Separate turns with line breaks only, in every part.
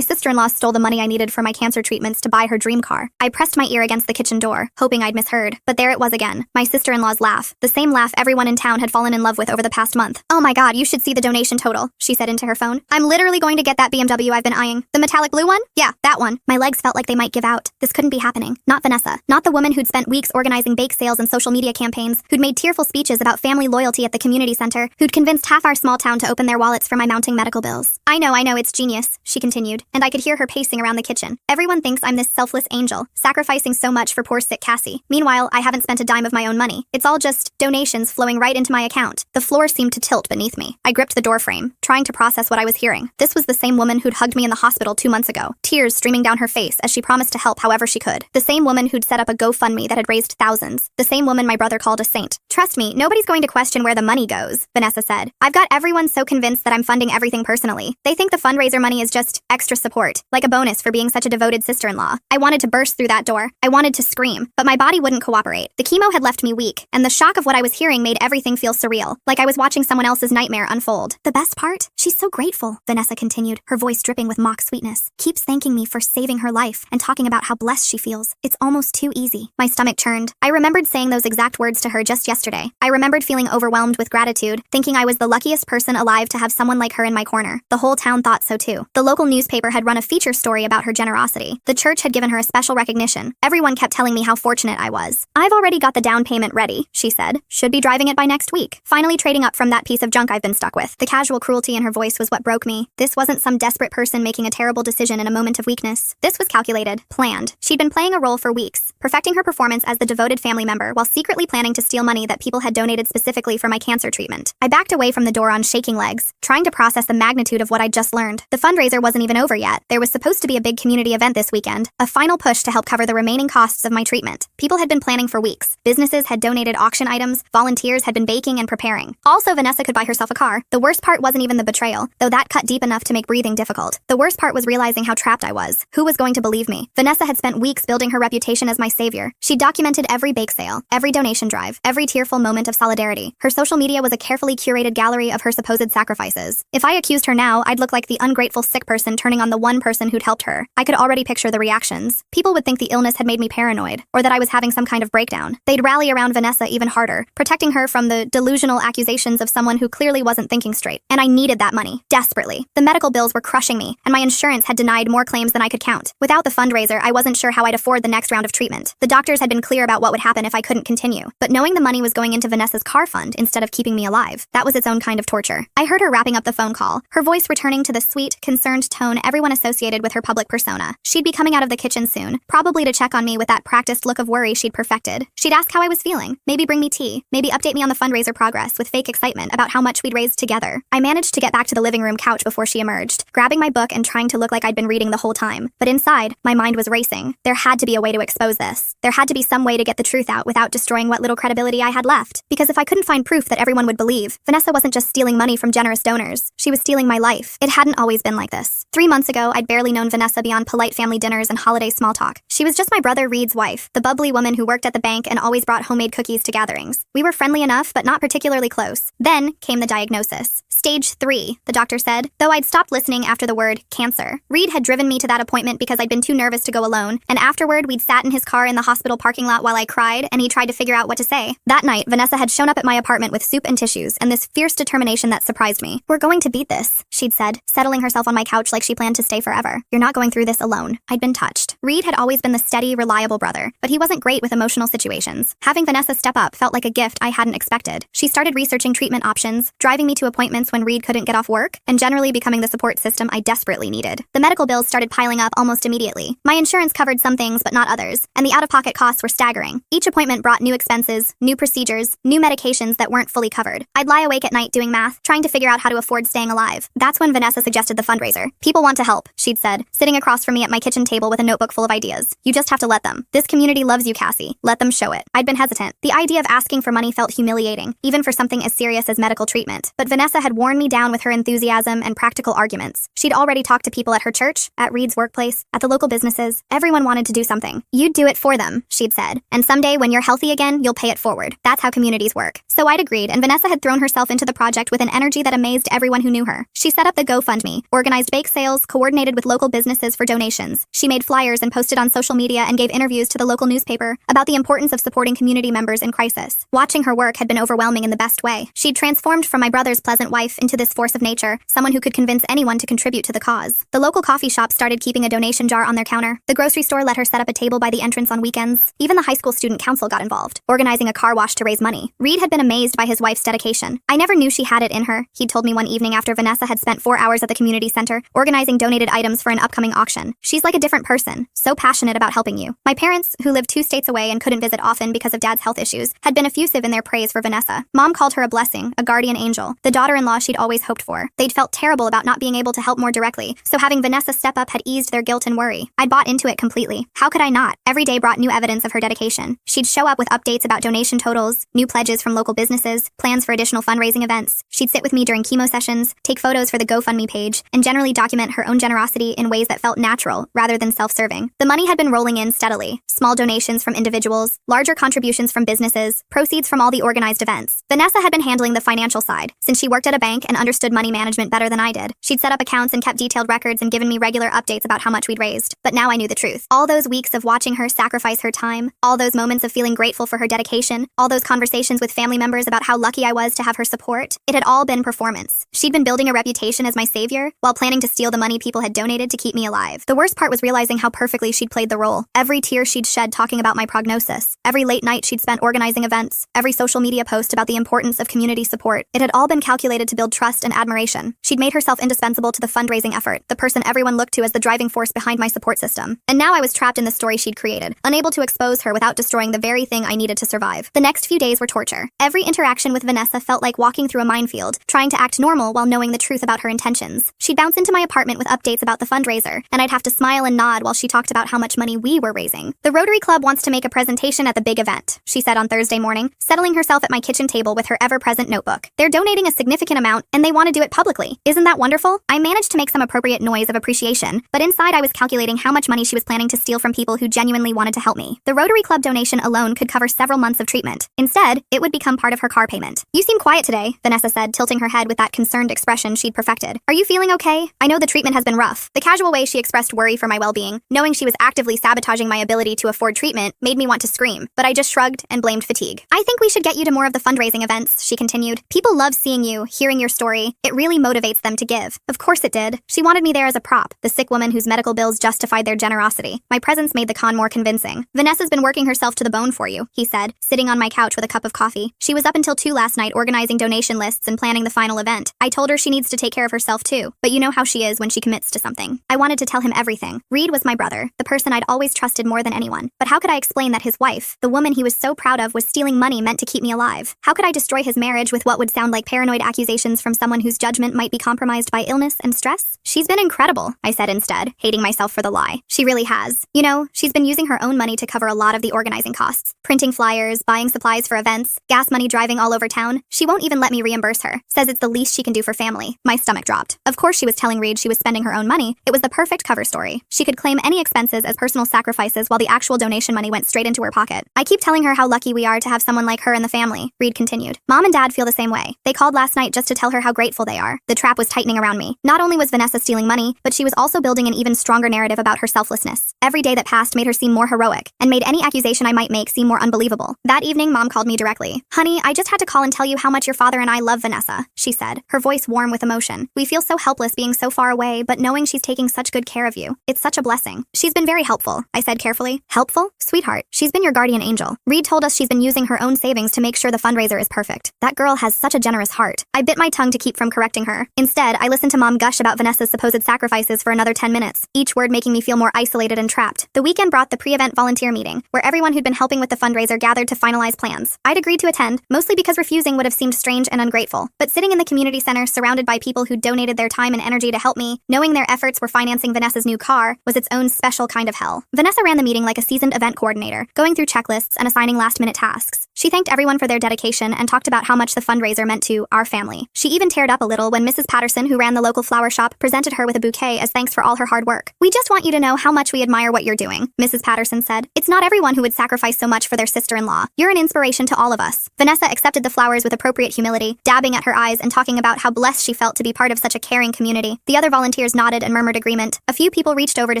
My sister-in-law stole the money I needed for my cancer treatments to buy her dream car. I pressed my ear against the kitchen door, hoping I'd misheard. But there it was again, my sister-in-law's laugh. The same laugh everyone in town had fallen in love with over the past month. "Oh my god, you should see the donation total," she said into her phone. "I'm literally going to get that BMW I've been eyeing. The metallic blue one? Yeah, that one." My legs felt like they might give out. This couldn't be happening. Not Vanessa. Not the woman who'd spent weeks organizing bake sales and social media campaigns, who'd made tearful speeches about family loyalty at the community center, who'd convinced half our small town to open their wallets for my mounting medical bills. I know, it's genius," she continued, and I could hear her pacing around the kitchen. "Everyone thinks I'm this selfless angel, sacrificing so much for poor sick Cassie. Meanwhile, I haven't spent a dime of my own money. It's all just donations flowing right into my account." The floor seemed to tilt beneath me. I gripped the doorframe, trying to process what I was hearing. This was the same woman who'd hugged me in the hospital 2 months ago, tears streaming down her face as she promised to help however she could. The same woman who'd set up a GoFundMe that had raised thousands. The same woman my brother called a saint. "Trust me, nobody's going to question where the money goes," Vanessa said. "I've got everyone so convinced that I'm funding everything personally. They think the fundraiser money is just extra support, like a bonus for being such a devoted sister-in-law." I wanted to burst through that door. I wanted to scream, but my body wouldn't cooperate. The chemo had left me weak, and the shock of what I was hearing made everything feel surreal, like I was watching someone else's nightmare unfold. "The best part? She's so grateful," Vanessa continued, her voice dripping with mock sweetness. "Keeps thanking me for saving her life and talking about how blessed she feels. It's almost too easy." My stomach churned. I remembered saying those exact words to her just yesterday. I remembered feeling overwhelmed with gratitude, thinking I was the luckiest person alive to have someone like her in my corner. The whole town thought so too. The local newspaper had run a feature story about her generosity. The church had given her a special recognition. Everyone kept telling me how fortunate I was. "I've already got the down payment ready," she said. "Should be driving it by next week." Finally trading up from that piece of junk I've been stuck with. The casual cruelty in her voice was what broke me. This wasn't some desperate person making a terrible decision in a moment of weakness. This was calculated, planned. She'd been playing a role for weeks, perfecting her performance as the devoted family member while secretly planning to steal money that people had donated specifically for my cancer treatment. I backed away from the door on shaking legs, trying to process the magnitude of what I'd just learned. The fundraiser wasn't even over yet. There was supposed to be a big community event this weekend, a final push to help cover the remaining costs of my treatment. People had been planning for weeks. Businesses had donated auction items, volunteers had been baking and preparing. Also, Vanessa could buy herself a car. The worst part wasn't even the betrayal, though that cut deep enough to make breathing difficult. The worst part was realizing how trapped I was. Who was going to believe me? Vanessa had spent weeks building her reputation as my savior. She documented every bake sale, every donation drive, every tearful moment of solidarity. Her social media was a carefully curated gallery of her supposed sacrifices. If I accused her now, I'd look like the ungrateful sick person turning on the one person who'd helped her. I could already picture the reactions. People would think the illness had made me paranoid, or that I was having some kind of breakdown. They'd rally around Vanessa even harder, protecting her from the delusional accusations of someone who clearly wasn't thinking straight. And I needed that money, desperately. The medical bills were crushing me, and my insurance had denied more claims than I could count. Without the fundraiser, I wasn't sure how I'd afford the next round of treatment. The doctors had been clear about what would happen if I couldn't continue, but knowing the money was going into Vanessa's car fund instead of keeping me alive, that was its own kind of torture. I heard her wrapping up the phone call, her voice returning to the sweet, concerned tone everyone associated with her public persona. She'd be coming out of the kitchen soon, probably to check on me with that practiced look of worry she'd perfected. She'd ask how I was feeling, maybe bring me tea, maybe update me on the fundraiser progress with fake excitement about how much we'd raised together. I managed to get back to the living room couch before she emerged, grabbing my book and trying to look like I'd been reading the whole time. But inside, my mind was racing. There had to be a way to expose this. There had to be some way to get the truth out without destroying what little credibility I had left. Because if I couldn't find proof that everyone would believe, Vanessa wasn't just stealing money from generous donors. She was stealing my life. It hadn't always been like this. 3 months ago, I'd barely known Vanessa beyond polite family dinners and holiday small talk. She was just my brother Reed's wife, the bubbly woman who worked at the bank and always brought homemade cookies to gatherings. We were friendly enough, but not particularly close. Then came the diagnosis. Stage 3, the doctor said, though I'd stopped listening after the word cancer. Reed had driven me to that appointment because I'd been too nervous to go alone, and afterward we'd sat in his car in the hospital parking lot while I cried, and he tried to figure out what to say. That night, Vanessa had shown up at my apartment with soup and tissues, and this fierce determination that surprised me. "We're going to beat this," she'd said, settling herself on my couch like she planned to stay forever. "You're not going through this alone." I'd been touched. Reed had always been the steady, reliable brother, but he wasn't great with emotional situations. Having Vanessa step up felt like a gift I hadn't expected. She started researching treatment options, driving me to appointments when Reed couldn't get off work, and generally becoming the support system I desperately needed. The medical bills started piling up almost immediately. My insurance covered some things but not others, and the out-of-pocket costs were staggering. Each appointment brought new expenses, new procedures, new medications that weren't fully covered. I'd lie awake at night doing math, trying to figure out how to afford staying alive. That's when Vanessa suggested the fundraiser. "People want to help," she'd said, sitting across from me at my kitchen table with a notebook full of ideas. "You just have to let them. This community loves you, Cassie. Let them show it." I'd been hesitant. The idea of asking for money felt humiliating, even for something as serious as medical treatment. But Vanessa had worn me down with her enthusiasm and practical arguments. She'd already talked to people at her church, at Reed's workplace, at the local businesses. Everyone wanted to do something. "You'd do it for them," she'd said. "And someday when you're healthy again, you'll pay it forward. That's how communities work." So I'd agreed, and Vanessa had thrown herself into the project with an energy that amazed everyone who knew her. She set up the GoFundMe, organized bake sales, coordinated with local businesses for donations. She made flyers and posted on social media and gave interviews to the local newspaper about the importance of supporting community members in crisis. Watching her work had been overwhelming in the best way. She'd transformed from my brother's pleasant wife into this force of nature, someone who could convince anyone to contribute to the cause. The local coffee shop started keeping a donation jar on their counter. The grocery store let her set up a table by the entrance on weekends. Even the high school student council got involved, organizing a car wash to raise money. Reed had been amazed by his wife's dedication. I never knew she had it in her, he'd told me one evening after Vanessa had spent 4 hours at the community center, organizing donated items for an upcoming auction. She's like a different person, so passionate about helping you. My parents, who lived 2 states away and couldn't visit often because of Dad's health issues, had been effusive in their praise for Vanessa. Mom called her a blessing, a guardian angel, the daughter-in-law she'd always hoped for. They'd felt terrible about not being able to help more directly, so having Vanessa step up had eased their guilt and worry. I'd bought into it completely. How could I not? Every day brought new evidence of her dedication. She'd show up with updates about donation totals, new pledges from local businesses, plans for additional fundraising events. She'd sit with me during chemo sessions, take photos for the GoFundMe page, and generally document her own generosity in ways that felt natural rather than self-serving. The money had been rolling in steadily. Small donations from individuals, larger contributions from businesses, proceeds from all the organized events. Vanessa had been handling the financial side, since she worked at a bank and understood money management better than I did. She'd set up accounts and kept detailed records and given me regular updates about how much we'd raised. But now I knew the truth. All those weeks of watching her sacrifice her time, all those moments of feeling grateful for her dedication, all those conversations with family members about how lucky I was to have her support, it had all been performance. She'd been building a reputation as my savior, while planning to steal the money people had donated to keep me alive. The worst part was realizing how perfectly she'd played the role. Every tear she'd shed talking about my prognosis, every late night she'd spent organizing events, every social media post about the importance of community support. It had all been calculated to build trust and admiration. She'd made herself indispensable to the fundraising effort, the person everyone looked to as the driving force behind my support system. And now I was trapped in the story she'd created, unable to expose her without destroying the very thing I needed to survive. The next few days were torture. Every interaction with Vanessa felt like walking through a minefield, trying to act normal while knowing the truth about her intentions. She'd bounce into my apartment with updates about the fundraiser, and I'd have to smile and nod while she talked about how much money we were raising. The Rotary Club wants to make a presentation at the big event, she said on Thursday morning, settling herself at my kitchen table with her ever-present notebook. They're donating a significant amount, and they want to do it publicly. Isn't that wonderful? I managed to make some appropriate noise of appreciation, but inside I was calculating how much money she was planning to steal from people who genuinely wanted to help me. The Rotary Club donation alone could cover several months of treatment. Instead, it would become part of her car payment. You seem quiet today, Vanessa said, tilting her head with that concerned expression she'd perfected. Are you feeling okay? I know the treatment has been rough. The casual way she expressed worry for my well-being, knowing she was actively sabotaging my ability to afford treatment, made me want to scream, but I just shrugged and blamed fatigue. I think we should get you to more of the fundraising events, she continued. People love seeing you, hearing your story. It really motivates them to give. Of course it did. She wanted me there as a prop, the sick woman whose medical bills justified their generosity. My presence made the con more convincing. Vanessa's been working herself to the bone for you, he said, sitting on my couch with a cup of coffee. She was up until 2 last night organizing donation lists and planning the final event. I told her she needs to take care of herself too, but you know how she is when she commits to something. I wanted to tell him everything. Reed was my brother, the person I'd always trusted more than anyone. But how could I explain that his wife, the woman he was so proud of, was stealing money meant to keep me alive? How could I destroy his marriage with what would sound like paranoid accusations from someone whose judgment might be compromised by illness and stress? She's been incredible, I said instead, hating myself for the lie. She really has. You know, she's been using her own money to cover a lot of the organizing costs. Printing flyers, buying supplies for events, gas money driving all over town. She won't even let me reimburse her. Says it's the least she can do for family. My stomach dropped. Of course she was telling Reed she was spending her own money. It was the perfect cover story. She could claim any expenses as personal sacrifices while the actual donation money went straight into her pocket. I keep telling her how lucky we are to have someone like her in the family, Reed continued. Mom and Dad feel the same way. They called last night just to tell her how grateful they are. The trap was tightening around me. Not only was Vanessa stealing money, but she was also building an even stronger narrative about her selflessness. Every day that passed made her seem more heroic, and made any accusation I might make seem more unbelievable. That evening, Mom called me directly. Honey, I just had to call and tell you how much your father and I love Vanessa, she said, her voice warm with emotion. We feel so helpless being so far away, but knowing she's taking such good care of you. It's such a blessing. She's been very helpful, I said carefully. Helpful? Sweetheart, she's been your guardian angel. Reed told us she's been using her own savings to make sure the fundraiser is perfect. That girl has such a generous heart. I bit my tongue to keep from correcting her. Instead, I listened to Mom gush about Vanessa's supposed sacrifices for another 10 minutes, each word making me feel more isolated and trapped. The weekend brought the pre-event volunteer meeting, where everyone who'd been helping with the fundraiser gathered to finalize plans. I'd agreed to attend, mostly because refusing would have seemed strange and ungrateful. But sitting in the community center surrounded by people who donated their time and energy to help me, knowing their efforts were financing Vanessa's new car, was its own special kind of hell. Vanessa ran the meeting like a seasoned event coordinator, going through checklists and assigning last-minute tasks. She thanked everyone for their dedication and talked about how much the fundraiser meant to our family. She even teared up a little when Mrs. Patterson, who ran the local flower shop, presented her with a bouquet as thanks for all her hard work. "We just want you to know how much we admire what you're doing," Mrs. Patterson said. "It's not everyone who would sacrifice so much for their sister-in-law. You're an inspiration to all of us." Vanessa accepted the flowers with appropriate humility, dabbing at her eyes and talking about how blessed she felt to be part of such a caring community. The other volunteers nodded and murmured agreement. A few people reached over to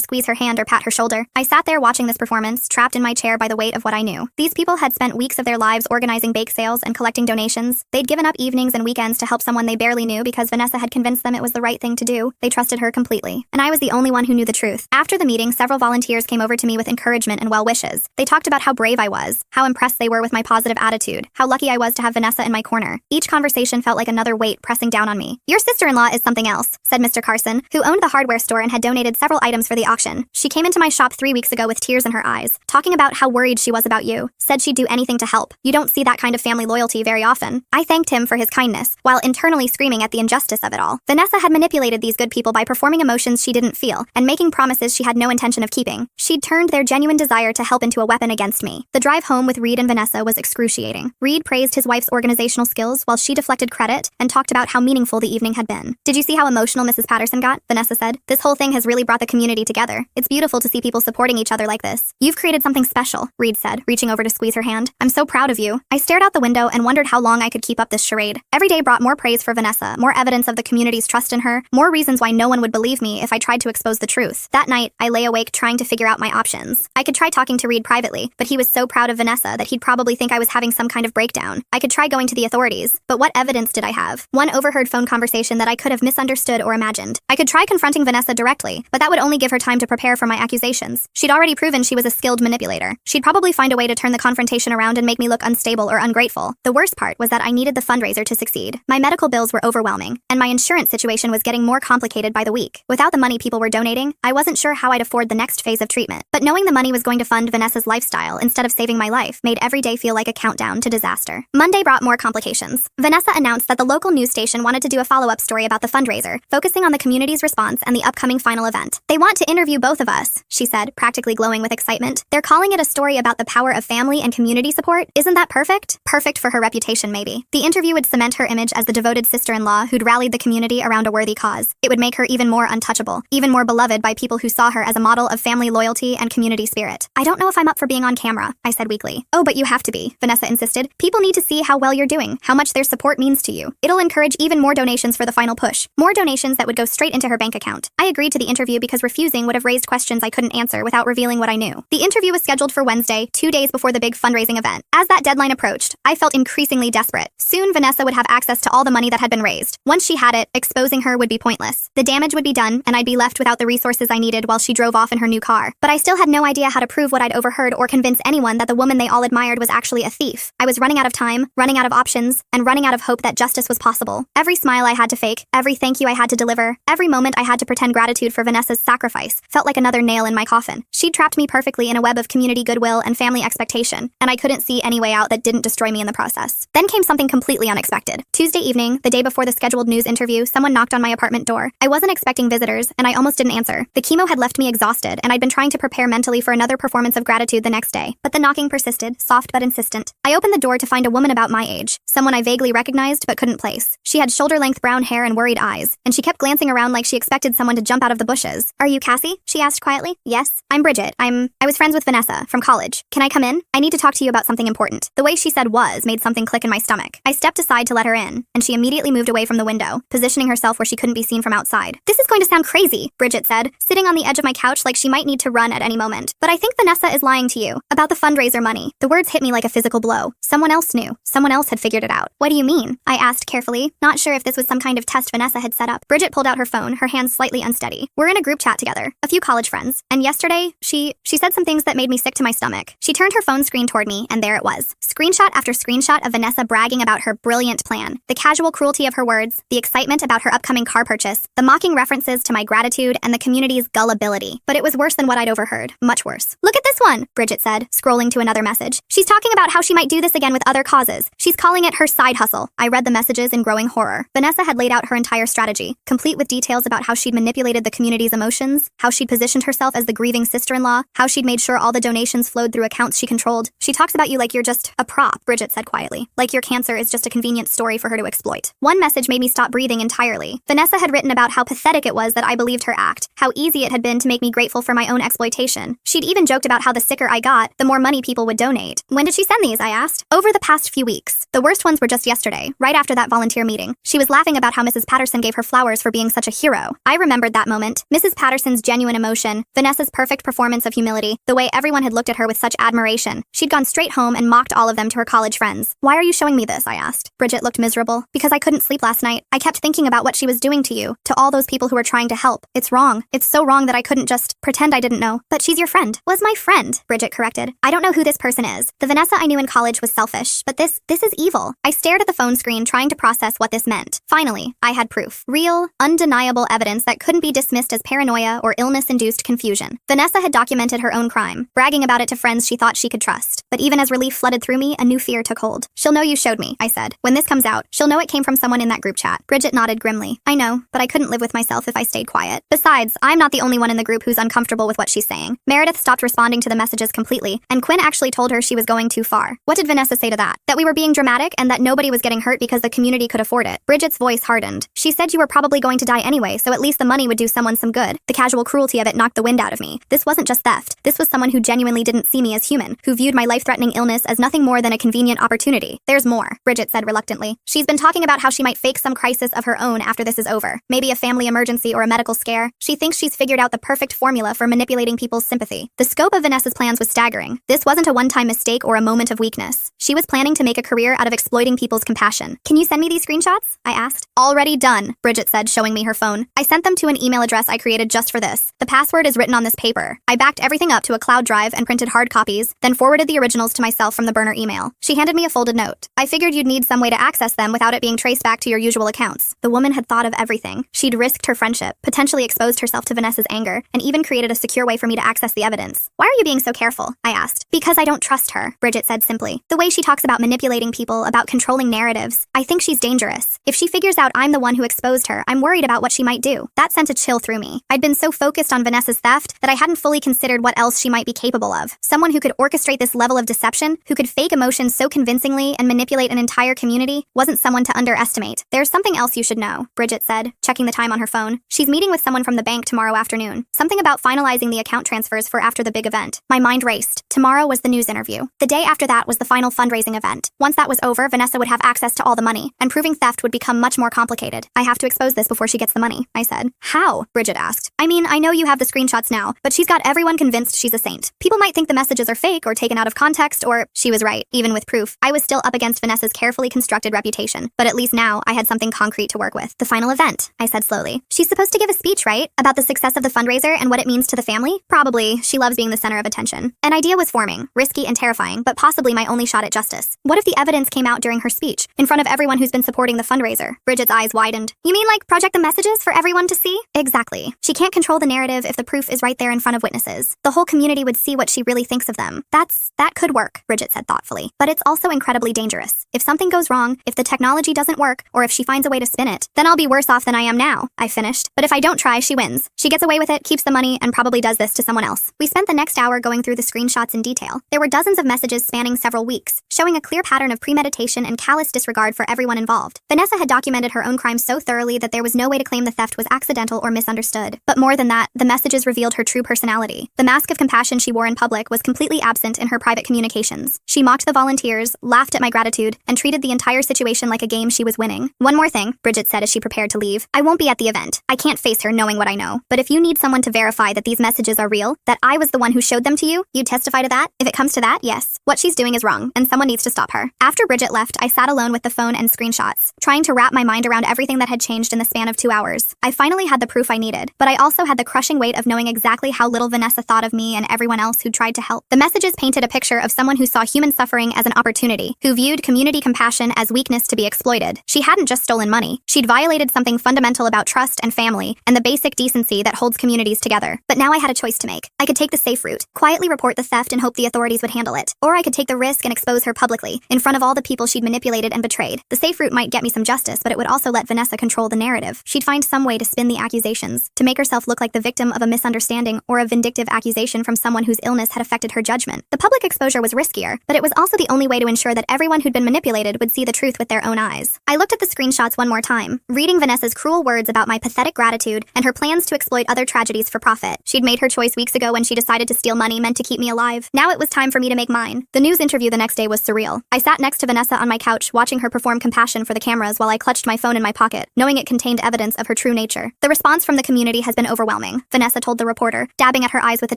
squeeze her hand or pat her shoulder. I sat there watching this performance, trapped in my chair by the weight of what I knew. These people had spent weeks of their lives organizing bake sales and collecting donations. They'd given up evenings and weekends to help someone they barely knew because Vanessa had convinced them it was the right thing to do. They trusted her completely. And I was the only one who knew the truth. After the meeting, several volunteers came over to me with encouragement and well wishes. They talked about how brave I was, how impressed they were with my positive attitude, how lucky I was to have Vanessa in my corner. Each conversation felt like another weight pressing down on me. "Your sister-in-law is something else," said Mr. Carson, who owned the hardware store and had donated several items for the auction. "She came into my shop 3 weeks ago with tears in her eyes, talking about how worried she was about you. Said she'd do anything to help. You don't see that kind of family loyalty very often." I thanked him for his kindness, while internally screaming at the injustice of it all. Vanessa had manipulated these good people by performing emotions she didn't feel and making promises she had no intention of keeping. She'd turned their genuine desire to help into a weapon against me. The drive home with Reed and Vanessa was excruciating. Reed praised his wife's organizational skills while she deflected credit and talked about how meaningful the evening had been. "Did you see how emotional Mrs. Patterson got?" Vanessa said. "This whole thing has really brought the community together. It's beautiful to see people supporting each other like this." "You've created something special," Reed said, reaching over to squeeze her hand. "I'm so proud of you." I stared out the window and wondered how long I could keep up this charade. Every day brought more praise for Vanessa, more evidence of the community's trust in her, more reasons why no one would believe me if I tried to expose the truth. That night, I lay awake trying to figure out my options. I could try talking to Reed privately, but he was so proud of Vanessa that he'd probably think I was having some kind of breakdown. I could try going to the authorities, but what evidence did I have? One overheard phone conversation that I could have misunderstood or imagined. I could try confronting Vanessa directly, but that would only give her time to prepare for my accusations. She'd already proven she was a skilled manipulator. She'd probably find a way to turn the confrontation around and make me look unstable or ungrateful. The worst part was that I needed the fundraiser to succeed. My medical bills were overwhelming, and my insurance situation was getting more complicated by the week. Without the money people were donating, I wasn't sure how I'd afford the next phase of treatment. But knowing the money was going to fund Vanessa's lifestyle instead of saving my life made every day feel like a countdown to disaster. Monday brought more complications. Vanessa announced that the local news station wanted to do a follow-up story about the fundraiser, focusing on the community's response and the upcoming final event. "They want to interview both of us," she said, practically glowing with excitement. "They're calling it a story about the power of family and community support. Isn't that perfect?" Perfect for her reputation, maybe. The interview would cement her image as the devoted sister-in-law who'd rallied the community around a worthy cause. It would make her even more untouchable, even more beloved by people who saw her as a model of family loyalty and community spirit. "I don't know if I'm up for being on camera," I said weakly. "Oh, but you have to be," Vanessa insisted. "People need to see how well you're doing, how much their support means to you. It'll encourage even more donations for the final push. More donations that would go straight into her bank account." I agreed to the interview because refusing would have raised questions I couldn't answer without revealing what I knew. The interview was scheduled for Wednesday, 2 days before the big fundraising event. As that deadline approached, I felt increasingly desperate. Soon, Vanessa would have access to all the money that had been raised. Once she had it, exposing her would be pointless. The damage would be done, and I'd be left without the resources I needed while she drove off in her new car. But I still had no idea how to prove what I'd overheard or convince anyone that the woman they all admired was actually a thief. I was running out of time, running out of options, and running out of hope that justice was possible. Every smile I had to fake, every thank you I had to deliver, every moment I had to pretend gratitude for Vanessa's sacrifice felt like another nail in my coffin. She'd trapped me perfectly in a web of community goodwill and family expectation, and I couldn't see any way out that didn't destroy me in the process. Then came something completely unexpected. Tuesday evening, the day before the scheduled news interview, someone knocked on my apartment door. I wasn't expecting visitors, and I almost didn't answer. The chemo had left me exhausted, and I'd been trying to prepare mentally for another performance of gratitude the next day. But the knocking persisted, soft but insistent. I opened the door to find a woman about my age, someone I vaguely recognized but couldn't place. She had shoulder-length brown hair and worried eyes, and she kept glancing around like she expected someone to jump out of the bushes. "Are you Cassie?" she asked quietly. "Yes. I'm Bridget. I was friends with Vanessa from college. Can I come in? I need to talk to you about something important." The way she said "was" made something click in my stomach. I stepped aside to let her in, and she immediately moved away from the window, positioning herself where she couldn't be seen from outside. "This is going to sound crazy," Bridget said, sitting on the edge of my couch like she might need to run at any moment. "But I think Vanessa is lying to you about the fundraiser money." The words hit me like a physical blow. Someone else knew. Someone else had figured it out. "What do you mean?" I asked carefully, not sure if this was some kind of test Vanessa had set up. Bridget pulled out her phone, her hands slightly unsteady. "We're in a group chat together, a few college friends, and yesterday, she said some things that made me sick to my stomach." She turned her phone screen toward me, and there it was. Screenshot after screenshot of Vanessa bragging about her brilliant plan, the casual cruelty of her words, the excitement about her upcoming car purchase, the mocking references to my gratitude, and the community's gullibility. But it was worse than what I'd overheard. Much worse. "Look at this one," Bridget said, scrolling to another message. "She's talking about how she might do this again with other causes. She's calling it her side hustle." I read the messages in growing horror. Vanessa had laid out her entire strategy, complete with details about how she'd manipulated the community's emotions, how she'd positioned herself as the grieving sister-in-law, how she'd made sure all the donations flowed through accounts she controlled. "She talks about you like you're just a prop, Bridget said quietly. Like your cancer is just a convenient story for her to exploit. One message made me stop breathing entirely. Vanessa had written about how pathetic it was that I believed her act, how easy it had been to make me grateful for my own exploitation. She'd even joked about how the sicker I got, the more money people would donate. When did she send these? I asked. Over the past few weeks. The worst ones were just yesterday, right after that volunteer meeting. She was laughing about how Mrs. Patterson gave her flowers for being such a hero. I remembered that moment. Mrs. Patterson's genuine emotion, Vanessa's perfect performance of humility, the way everyone had looked at her with such admiration. She'd gone straight home and mocked all of them to her college friends. Why are you showing me this? I asked. Bridget looked miserable. Because I couldn't sleep last night. I kept thinking about what she was doing to you, to all those people who were trying to help. It's wrong. It's so wrong that I couldn't just pretend I didn't know. But she's your friend. Was my friend, Bridget corrected. I don't know who this person is. The Vanessa I knew in college was selfish, but this is evil. I stared at the phone screen trying to process what this meant. Finally, I had proof. Real, undeniable evidence that couldn't be dismissed as paranoia or illness-induced confusion. Vanessa had documented her own crime, bragging about it to friends she thought she could trust. But even as relief flooded through me, a new fear took hold. She'll know you showed me, I said. When this comes out, she'll know it came from someone in that group chat. Bridget nodded grimly. I know, but I couldn't live with myself if I stayed quiet. Besides, I'm not the only one in the group who's uncomfortable with what she's saying. Meredith stopped responding to the messages completely, and Quinn actually told her she was going too far. What did Vanessa say to that? That we were being dramatic and that nobody was getting hurt because the community could afford it. Bridget's voice hardened. She said you were probably going to die anyway, so at least the money would do someone some good. The casual cruelty of it knocked the wind out of me. This wasn't just theft. This was someone who genuinely didn't see me as human, who viewed my life-threatening illness as nothing more than a convenient opportunity. There's more, Bridget said reluctantly. She's been talking about how she might fake some crisis of her own after this is over. Maybe a family emergency or a medical scare. She thinks she's figured out the perfect formula for manipulating people's sympathy. The scope of Vanessa's plans was staggering. This wasn't a one-time mistake or a moment of weakness. She was planning to make a career out of exploiting people's compassion. Can you send me these screenshots? I asked. Already done, Bridget said, showing me her phone. I sent them to an email address I created just for this. The password is written on this paper. I backed everything up to a cloud drive and printed hard copies, then forwarded the originals to myself from the burner email. She handed me a folded note. I figured you'd need some way to access them without it being traced back to your usual accounts. The woman had thought of everything. She'd risked her friendship, potentially exposed herself to Vanessa's anger, and even created a secure way for me to access the evidence. Why are you being so careful? I asked. Because I don't trust her, Bridget said simply. The way she talks about manipulating people, about controlling narratives, I think she's dangerous. If she figures out I'm the one who exposed her, I'm worried about what she might do. That sent a chill through me. I'd been so focused on Vanessa's theft that I hadn't fully considered what else she might be capable of. Someone who could orchestrate this level of deception, who could fake emotions so convincingly and manipulate an entire community, wasn't someone to underestimate. There's something else you should know, Bridget said, checking the time on her phone. She's meeting with someone from the bank tomorrow afternoon. Something about finalizing the account transfers for after the big event. My mind raced. Tomorrow was the news interview. The day after that was the final fundraising event. Once that was over, Vanessa would have access to all the money, and proving theft would become much more complicated. I have to expose this before she gets the money, I said. How? Bridget asked. I mean, I know you have the screenshots now, but she's got everyone convinced she's a saint. People might think the messages are fake or taken out of context, or she was right. Even with proof, I was still up against Vanessa's carefully constructed reputation, but at least now I had something concrete to work with. The final event, I said slowly. She's supposed to give a speech, right? About the success of the fundraiser and what it means to the family? Probably. She loves being the center of attention. An idea was forming, risky and terrifying, but possibly my only shot at justice. What if the evidence came out during her speech, in front of everyone who's been supporting the fundraiser? Bridget's eyes widened. You mean like project the messages for everyone to see? Exactly. She can't control the narrative if the proof is right there in front of witnesses. The whole community would see what she really thinks of them. That could work, Bridget said thoughtfully. But it's also incredibly dangerous. If something goes wrong, if the technology doesn't work, or if she finds a way to spin it, then I'll be worse off than I am now, I finished. But if I don't try, she wins. She gets away with it, keeps the money, and probably does this to someone else. We spent the next hour going through the screenshots in detail. There were dozens of messages spanning several weeks, showing a clear pattern of premeditation and callous disregard for everyone involved. Vanessa had documented her own crimes so thoroughly that there was no way to claim the theft was accidental or misunderstood. But more than that, the messages revealed her true personality. The mask of compassion she wore in public was completely absent in her private communications. She mocked the volunteers, laughed at my gratitude, and treated the entire situation like a game she was winning. One more thing, Bridget said as she prepared to leave. I won't be at the event. I can't face her knowing what I know. But if you need someone to verify that these messages are real, that I was the one who showed them to you, you'd testify to that? If it comes to that, yes. What she's doing is wrong, and someone needs to stop her. After Bridget left, I sat alone with the phone and screenshots, trying to wrap my mind around everything that had changed in the span of 2 hours. I finally had the proof I needed, but I also had the crushing weight of knowing exactly how little Vanessa thought of me and everyone else who tried to help. The messages painted a picture of someone who saw human suffering as an opportunity, who viewed community compassion as weakness to be exploited. She hadn't just stolen money. She'd violated something fundamental about trust and family, and the basic decency that holds communities together. But now I had a choice to make. I could take the safe route, quietly report the theft and hope the authorities would handle it. Or I could take the risk and expose her publicly, in front of all the people she'd manipulated and betrayed. The safe route might get me some justice, but it would also let Vanessa control the narrative. She'd find some way to spin the accusations, to make herself look like the victim of a misunderstanding or a vindictive accusation from someone whose illness had affected her judgment. The public exposure exposure was riskier, but it was also the only way to ensure that everyone who'd been manipulated would see the truth with their own eyes. I looked at the screenshots one more time, reading Vanessa's cruel words about my pathetic gratitude and her plans to exploit other tragedies for profit. She'd made her choice weeks ago when she decided to steal money meant to keep me alive. Now it was time for me to make mine. The news interview the next day was surreal. I sat next to Vanessa on my couch, watching her perform compassion for the cameras while I clutched my phone in my pocket, knowing it contained evidence of her true nature. The response from the community has been overwhelming, Vanessa told the reporter, dabbing at her eyes with a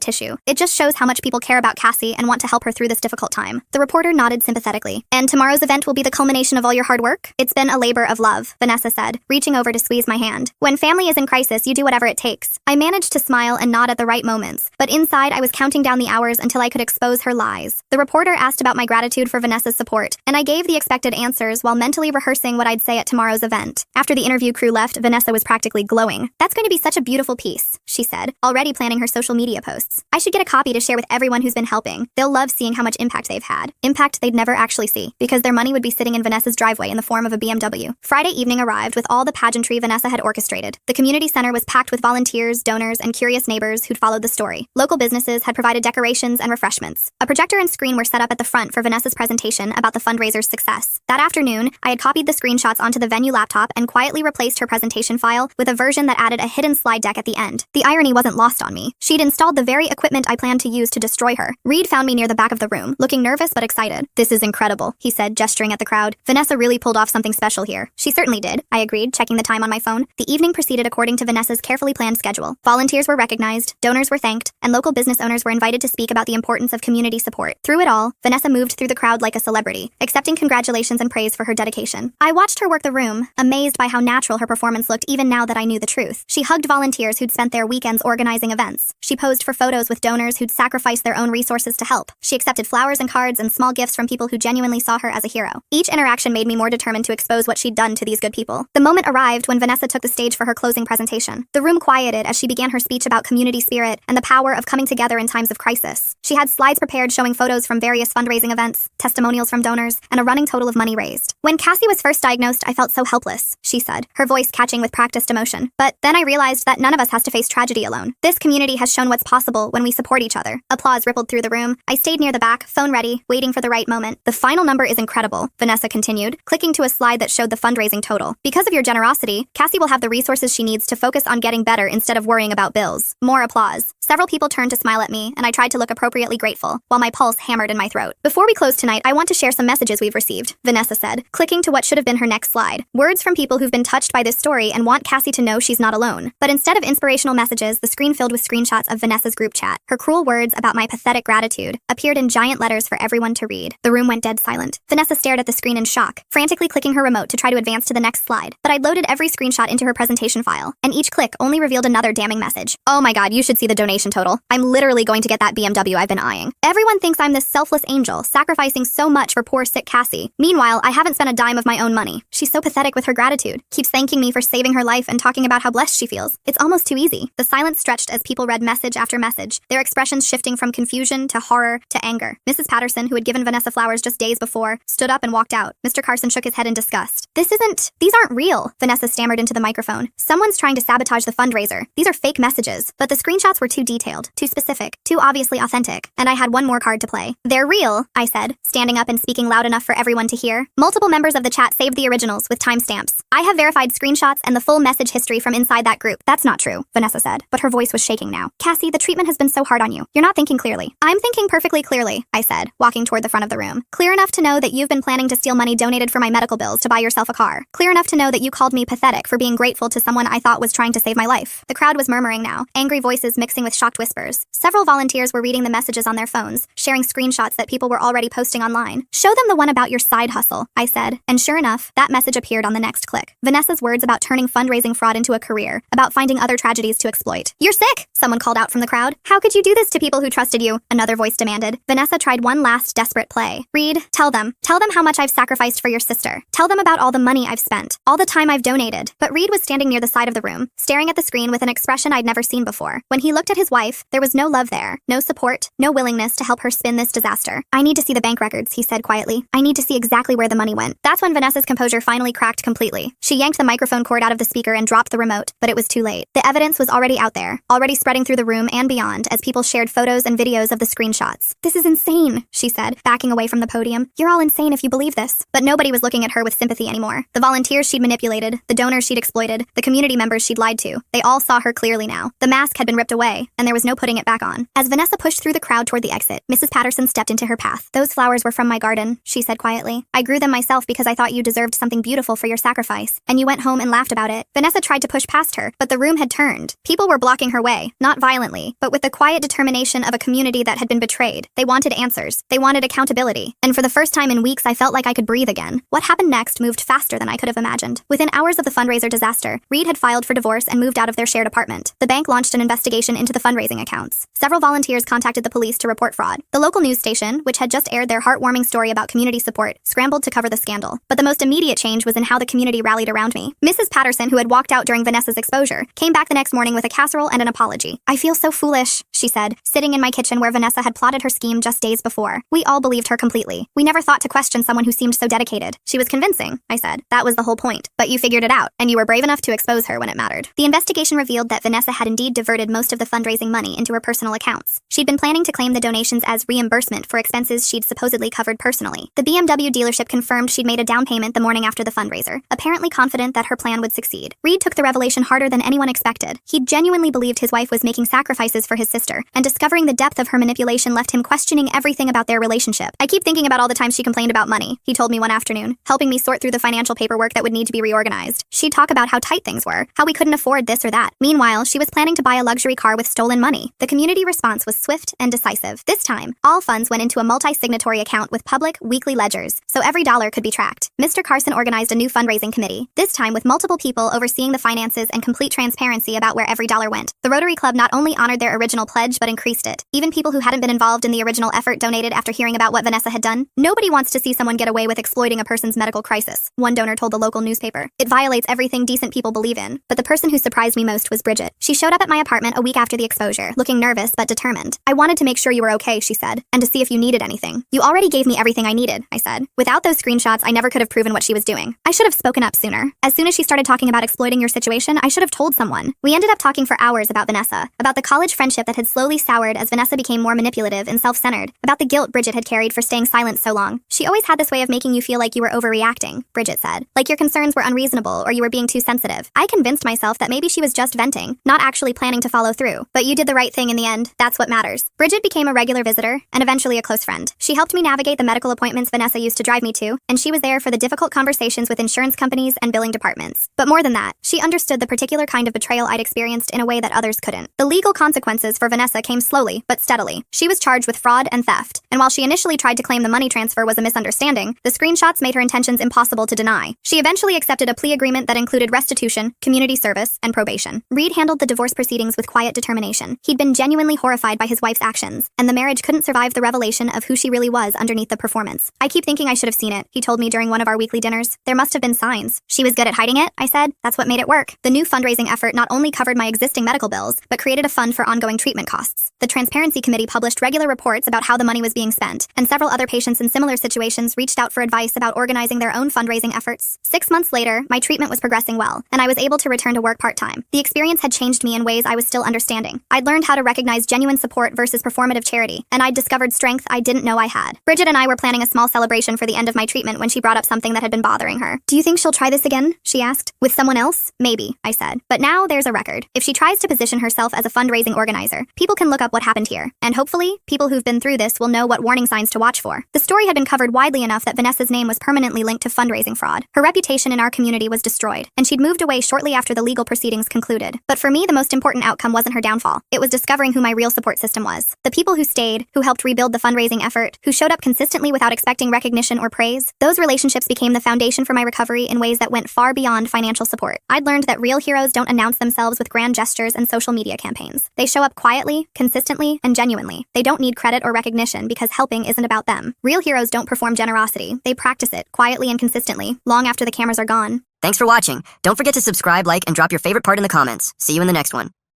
tissue. It just shows how much people care about Cassie and want to help her through this difficult time. The reporter nodded sympathetically. And tomorrow's event will be the culmination of all your hard work? It's been a labor of love, Vanessa said, reaching over to squeeze my hand. When family is in crisis, you do whatever it takes. I managed to smile and nod at the right moments, but inside I was counting down the hours until I could expose her lies. The reporter asked about my gratitude for Vanessa's support, and I gave the expected answers while mentally rehearsing what I'd say at tomorrow's event. After the interview crew left, Vanessa was practically glowing. That's going to be such a beautiful piece, she said, already planning her social media posts. I should get a copy to share with everyone who's been helping. They'll love seeing how much impact they've had. Impact they'd never actually see, because their money would be sitting in Vanessa's driveway in the form of a BMW. Friday evening arrived with all the pageantry Vanessa had orchestrated. The community center was packed with volunteers, donors, and curious neighbors who'd followed the story. Local businesses had provided decorations and refreshments. A projector and screen were set up at the front for Vanessa's presentation about the fundraiser's success. That afternoon, I had copied the screenshots onto the venue laptop and quietly replaced her presentation file with a version that added a hidden slide deck at the end. The irony wasn't lost on me. She'd installed the very equipment I planned to use to destroy her. Reed found me near the back of the room, looking nervous but excited. "This is incredible," he said, gesturing at the crowd. "Vanessa really pulled off something special here." "She certainly did," I agreed, checking the time on my phone. The evening proceeded according to Vanessa's carefully planned schedule. Volunteers were recognized, donors were thanked, and local business owners were invited to speak about the importance of community support. Through it all, Vanessa moved through the crowd like a celebrity, accepting congratulations and praise for her dedication. I watched her work the room, amazed by how natural her performance looked even now that I knew the truth. She hugged volunteers who'd spent their weekends organizing events. She posed for photos with donors who'd sacrificed their own resources to help. She accepted flowers and cards and small gifts from people who genuinely saw her as a hero. Each interaction made me more determined to expose what she'd done to these good people. The moment arrived when Vanessa took the stage for her closing presentation. The room quieted as she began her speech about community spirit and the power of coming together in times of crisis. She had slides prepared showing photos from various fundraising events, testimonials from donors, and a running total of money raised. "When Cassie was first diagnosed, I felt so helpless," she said, her voice catching with practiced emotion. "But then I realized that none of us has to face tragedy alone. This community has shown what's possible when we support each other." Applause rippled through the room. I stayed near the back, phone ready, waiting for the right moment. "The final number is incredible," Vanessa continued, clicking to a slide that showed the fundraising total. "Because of your generosity, Cassie will have the resources she needs to focus on getting better instead of worrying about bills." More applause. Several people turned to smile at me, and I tried to look appropriately grateful, while my pulse hammered in my throat. "Before we close tonight, I want to share some messages we've received," Vanessa said, clicking to what should have been her next slide. "Words from people who've been touched by this story and want Cassie to know she's not alone." But instead of inspirational messages, the screen filled with screenshots of Vanessa's group chat. Her cruel words about my pathetic gratitude appeared in giant letters for everyone to read. The room went dead silent. Vanessa stared at the screen in shock, frantically clicking her remote to try to advance to the next slide. But I'd loaded every screenshot into her presentation file, and each click only revealed another damning message. "Oh my god, you should see the donation total. I'm literally going to get that BMW I've been eyeing. Everyone thinks I'm this selfless angel, sacrificing so much for poor sick Cassie. Meanwhile, I haven't spent a dime of my own money. She's so pathetic with her gratitude. Keeps thanking me for saving her life and talking about how blessed she feels. It's almost too easy." The silence stretched as people read message after message, their expressions shifting from confusion to horror to anger. Mrs. Patterson, who had given Vanessa flowers just days before, stood up and walked out. Mr. Carson shook his head in disgust. These aren't real," Vanessa stammered into the microphone. "Someone's trying to sabotage the fundraiser. These are fake messages." But the screenshots were too detailed, too specific, too obviously authentic, and I had one more card to play. "They're real," I said, standing up and speaking loud enough for everyone to hear. "Multiple members of the chat saved the originals with timestamps. I have verified screenshots and the full message history from inside that group." "That's not true," Vanessa said, but her voice was shaking now. "Cassie, the treatment has been so hard on you. You're not thinking clearly." "I'm thinking perfectly clearly," I said, walking toward the front of the room. "Clear enough to know that you've been planning to steal money donated for my medical bills to buy yourself a car. Clear enough to know that you called me pathetic for being grateful to someone I thought was trying to save my life." The crowd was murmuring now, angry voices mixing with shocked whispers. Several volunteers were reading the messages on their phones, sharing screenshots that people were already posting online. "Show them the one about your side hustle," I said, and sure enough, that message appeared on the next click. Vanessa's words about turning fundraising fraud into a career, about finding other tragedies to exploit. "You're sick," someone called out from the crowd. "How could you do this to people who trusted you?" another voice demanded. Vanessa tried one last desperate play. "Reed, tell them how much I've sacrificed for your sister. Tell them about all the money I've spent, all the time I've donated." But Reed was standing near the side of the room, staring at the screen with an expression I'd never seen before. When he looked at his wife, there was no love there, no support, no willingness to help her spin this disaster. "I need to see the bank records," he said quietly. "I need to see exactly where the money went." That's when Vanessa's composure finally cracked completely. She yanked the microphone cord out of the speaker and dropped the remote, but it was too late. The evidence was already out there, already spreading through the room and beyond as people shared photos and videos of the screenshots. This is insane, she said, backing away from the podium. You're all insane if you believe this. But nobody was looking at her with sympathy anymore. The volunteers she'd manipulated, the donors she'd exploited, the community members she'd lied to. They all saw her clearly now. The mask had been ripped away, and there was no putting it back on. As Vanessa pushed through the crowd toward the exit, Mrs. Patterson stepped into her path. Those flowers were from my garden, she said quietly. I grew them myself because I thought you deserved something beautiful for your sacrifice, and you went home and laughed about it. Vanessa tried to push past her, but the room had turned. People were blocking her way, not violently, but with the quiet determination of a community that had been betrayed. They wanted answers. They wanted accountability. And for the first time in weeks, I felt like I could breathe again. What happened next moved faster than I could have imagined. Within hours of the fundraiser disaster, Reed had filed for divorce and moved out of their shared apartment. The bank launched an investigation into the fundraising accounts. Several volunteers contacted the police to report fraud. The local news station, which had just aired their heartwarming story about community support, scrambled to cover the scandal. But the most immediate change was in how the community rallied around me. Mrs. Patterson, who had walked out during Vanessa's exposure, came back the next morning with a casserole and an apology. I feel so foolish, she said, sitting in my kitchen where Vanessa had plotted her scheme just days before. We all believed her completely. We never thought to question someone who seemed so dedicated. She was convincing, I said. That was the whole point. But you figured it out, and you were brave enough to expose her when it mattered. The investigation revealed that Vanessa had indeed diverted most of the fundraising money into her personal accounts. She'd been planning to claim the donations as reimbursement for expenses she'd supposedly covered personally. The BMW dealership confirmed she'd made a down payment the morning after the fundraiser, apparently confident that her plan would succeed. Reed took the revelation harder than anyone expected. He genuinely believed his wife was making sacrifices for his sister, and discovering the depth of her manipulation left him questioning everything about their relationship. I keep thinking about all the times she complained about money, he told me one afternoon, helping me sort through the financial paperwork that would need to be reorganized. She'd talk about how tight things were, how we couldn't afford this or that. Meanwhile, she was planning to buy a luxury car with stolen money. The community response was swift and decisive. This time, all funds went into a multi-signatory account with public, weekly ledgers, so every dollar could be tracked. Mr. Carson organized a new fundraising committee, this time with multiple people overseeing the finances and complete transparency about where every dollar went. The Rotary Club not only honored their original pledge but increased it. Even people who hadn't been involved in the original effort donated after hearing about what Vanessa had done. Nobody wants to see someone get away with exploiting a person's medical crisis, one donor told the local newspaper. It violates everything decent people believe in. But the person who surprised me most was Bridget. She showed up at my apartment a week after the exposure, looking nervous but determined. I wanted to make sure you were okay, she said, and to see if you needed anything. You already gave me everything I needed, I said. Without those screenshots, I never could have proven what she was doing. I should have spoken up sooner. As soon as she started talking about exploiting your situation, I should have told someone. We ended up talking for hours about Vanessa, about the college friendship that had slowly soured as Vanessa became more manipulative and self-centered, about the guilt Bridget had carried for staying silent so long. She always had this way of making you feel like you were overreacting, Bridget said. Like your concerns were unreasonable or you were being too sensitive. I convinced myself that maybe she was just venting, not actually planning to follow through. But you did the right thing in the end. That's what matters. Bridget became a regular visitor and eventually a close friend. She helped me navigate the medical appointments Vanessa used to drive me to, and she was there for the difficult conversations with insurance companies and billing departments. But more than that, she understood the particular kind of betrayal I'd experienced in a way that others couldn't. The legal consequences for Vanessa came slowly, but steadily. She was charged with fraud and theft, and while she initially tried to claim the money transfer was a misunderstanding, the screenshots made her intentions impossible to deny. She eventually accepted a plea agreement that included restitution, community service, and probation. Reed handled the divorce proceedings with quiet determination. He'd been genuinely horrified by his wife's actions, and the marriage couldn't survive the revelation of who she really was underneath the performance. I keep thinking I should have seen it, he told me during one of our weekly dinners. There must have been signs. She was good at hiding it, I said. That's what made it work. The new fundraising effort not only covered my existing medical bills, but created a fund for ongoing treatment costs. The Transparency Committee published regular reports about how the money was being spent, and several other patients in similar situations reached out for advice about organizing their own fundraising efforts. 6 months later, my treatment was progressing well, and I was able to return to work part-time. The experience had changed me in ways I was still understanding. I'd learned how to recognize genuine support versus performative charity, and I'd discovered strength I didn't know I had. Bridget and I were planning a small celebration for the end of my treatment when she brought up something that had been bothering her. Do you think she'll try this again? She asked. With someone else? Maybe, I said. But now there's a record. If she tries to position herself as a fundraising organizer, people can look up what happened here. And hopefully, people who've been through this will know what warning signs to watch for. The story had been covered widely enough that Vanessa's name was permanently linked to fundraising fraud. Her reputation in our community was destroyed, and she'd moved away shortly after the legal proceedings concluded. But for me, the most important outcome wasn't her downfall. It was discovering who my real support system was. The people who stayed, who helped rebuild the fundraising effort, who showed up consistently without expecting recognition or praise. Those relationships became the foundation for my recovery in ways that went far beyond financial support. I'd learned that real heroes don't announce themselves with grand gestures and social media campaigns. They show up quietly, consistently, and genuinely. They don't need credit or recognition because helping isn't about them. Real heroes don't perform generosity. They practice it, quietly and consistently, long after the cameras are gone.
Thanks for watching. Don't forget to subscribe, like, and drop your favorite part in the comments. See you in the next one.